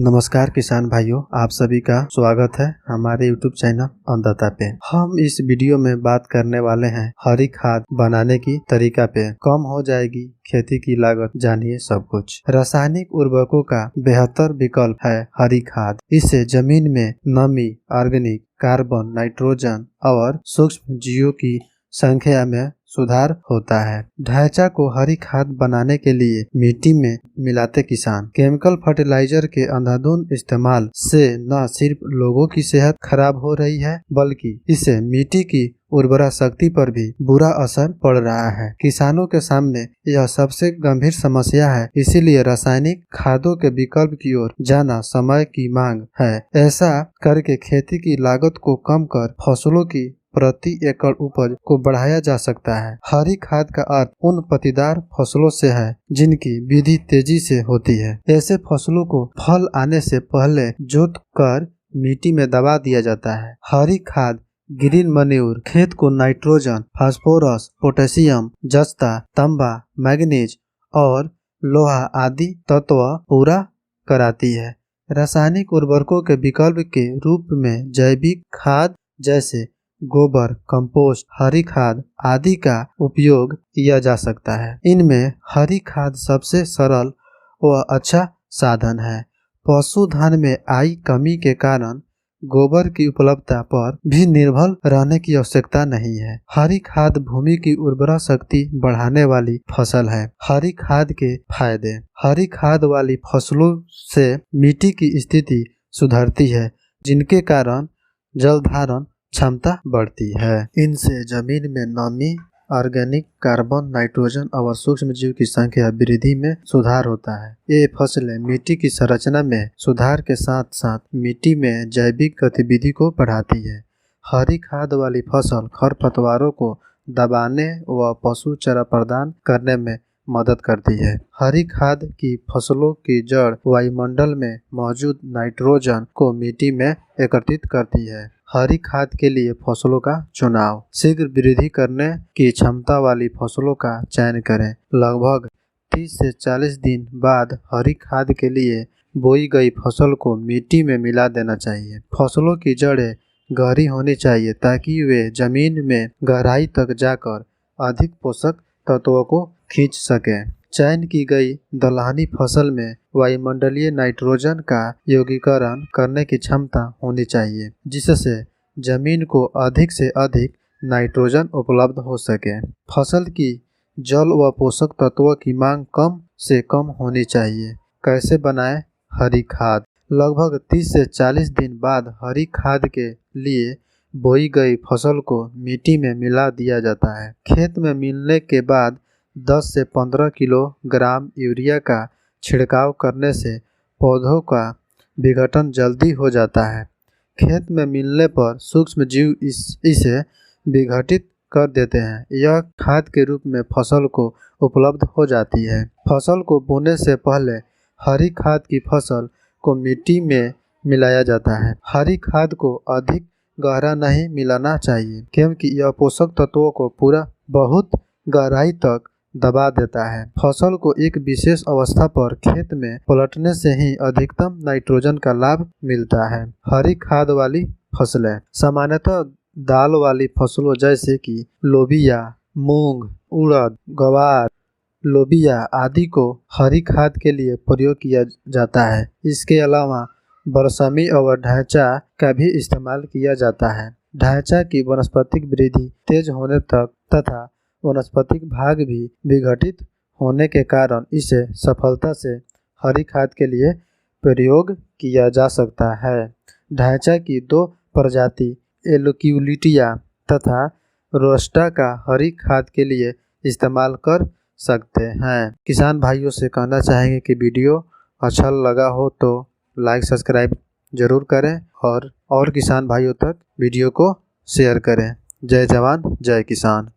नमस्कार किसान भाइयों, आप सभी का स्वागत है हमारे YouTube चैनल अन्नदाता पे। हम इस वीडियो में बात करने वाले हैं हरी खाद बनाने की तरीका पे। कम हो जाएगी खेती की लागत, जानिए सब कुछ। रासायनिक उर्वरकों का बेहतर विकल्प है हरी खाद। इससे जमीन में नमी, ऑर्गेनिक कार्बन, नाइट्रोजन और सूक्ष्म जीवों की संख्या में सुधार होता है। ढैंचा को हरी खाद बनाने के लिए मिट्टी में मिलाते किसान। केमिकल फर्टिलाइजर के अंधाधुंध इस्तेमाल से न सिर्फ लोगों की सेहत खराब हो रही है, बल्कि इससे मिट्टी की उर्वरा शक्ति पर भी बुरा असर पड़ रहा है। किसानों के सामने यह सबसे गंभीर समस्या है, इसीलिए रासायनिक खादों के विकल्प की ओर जाना समय की मांग है। ऐसा करके खेती की लागत को कम कर फसलों की प्रति एकड़ उपज को बढ़ाया जा सकता है। हरी खाद का अर्थ उन पत्तीदार फसलों से है जिनकी वृद्धि तेजी से होती है। ऐसे फसलों को फल आने से पहले जोत कर मिट्टी में दबा दिया जाता है। हरी खाद ग्रीन मैन्योर खेत को नाइट्रोजन, फास्फोरस, पोटेशियम, जस्ता, तांबा, मैग्नीज और लोहा आदि तत्व पूरा कराती है। रासायनिक उर्वरकों के विकल्प के रूप में जैविक खाद जैसे गोबर, कंपोस्ट, हरी खाद आदि का उपयोग किया जा सकता है। इनमें हरी खाद सबसे सरल व अच्छा साधन है। पशुधन में आई कमी के कारण गोबर की उपलब्धता पर भी निर्भर रहने की आवश्यकता नहीं है। हरी खाद भूमि की उर्वरा शक्ति बढ़ाने वाली फसल है। हरी खाद के फायदे। हरी खाद वाली फसलों से मिट्टी की स्थिति सुधरती है, जिनके कारण जल धारण क्षमता बढ़ती है। इनसे जमीन में नमी, ऑर्गेनिक कार्बन, नाइट्रोजन और सूक्ष्म जीव की संख्या वृद्धि में सुधार होता है। ये फसलें मिट्टी की संरचना में सुधार के साथ साथ मिट्टी में जैविक गतिविधि को बढ़ाती है। हरी खाद वाली फसल खरपतवारों को दबाने व पशु चारा प्रदान करने में मदद करती है। हरी खाद की फसलों की जड़ वायुमंडल में मौजूद नाइट्रोजन को मिट्टी में एकत्रित करती है। हरी खाद के लिए फसलों का चुनाव। शीघ्र वृद्धि करने की क्षमता वाली फसलों का चयन करें। लगभग 30 से 40 दिन बाद हरी खाद के लिए बोई गई फसल को मिट्टी में मिला देना चाहिए। फसलों की जड़ें गहरी होनी चाहिए ताकि वे जमीन में गहराई तक जाकर अधिक पोषक तत्वों को खींच सकें। चयन की गई दलहनी फसल में वायुमंडलीय नाइट्रोजन का योगीकरण करने की क्षमता होनी चाहिए, जिससे जमीन को अधिक से अधिक नाइट्रोजन उपलब्ध हो सके। फसल की जल व पोषक तत्वों की मांग कम से कम होनी चाहिए। कैसे बनाएं हरी खाद? लगभग 30 से 40 दिन बाद हरी खाद के लिए बोई गई फसल को मिट्टी में मिला दिया जाता है। खेत में मिलने के बाद 10 से 15 किलोग्राम यूरिया का छिड़काव करने से पौधों का विघटन जल्दी हो जाता है। खेत में मिलने पर सूक्ष्म जीव इसे विघटित कर देते हैं। यह खाद के रूप में फसल को उपलब्ध हो जाती है। फसल को बोने से पहले हरी खाद की फसल को मिट्टी में मिलाया जाता है। हरी खाद को अधिक गहरा नहीं मिलाना चाहिए, क्योंकि यह पोषक तत्वों को बहुत गहराई तक दबा देता है। फसल को एक विशेष अवस्था पर खेत में पलटने से ही अधिकतम नाइट्रोजन का लाभ मिलता है। हरी खाद वाली फसलें। सामान्यतः दाल वाली फसलों जैसे कि लोबिया, मूंग, उड़द, ग्वार, लोबिया आदि को हरी खाद के लिए प्रयोग किया जाता है। इसके अलावा बरसमी और ढैंचा का भी इस्तेमाल किया जाता है। ढैंचा की वनस्पतिक वृद्धि तेज होने तक तथा वनस्पतिक भाग भी विघटित होने के कारण इसे सफलता से हरी खाद के लिए प्रयोग किया जा सकता है। ढैंचा की 2 प्रजाति एलोक्यूलिटिया तथा रोस्टा का हरी खाद के लिए इस्तेमाल कर सकते हैं। किसान भाइयों से कहना चाहेंगे कि वीडियो अच्छा लगा हो तो लाइक सब्सक्राइब जरूर करें और किसान भाइयों तक वीडियो को शेयर करें। जय जवान जय किसान।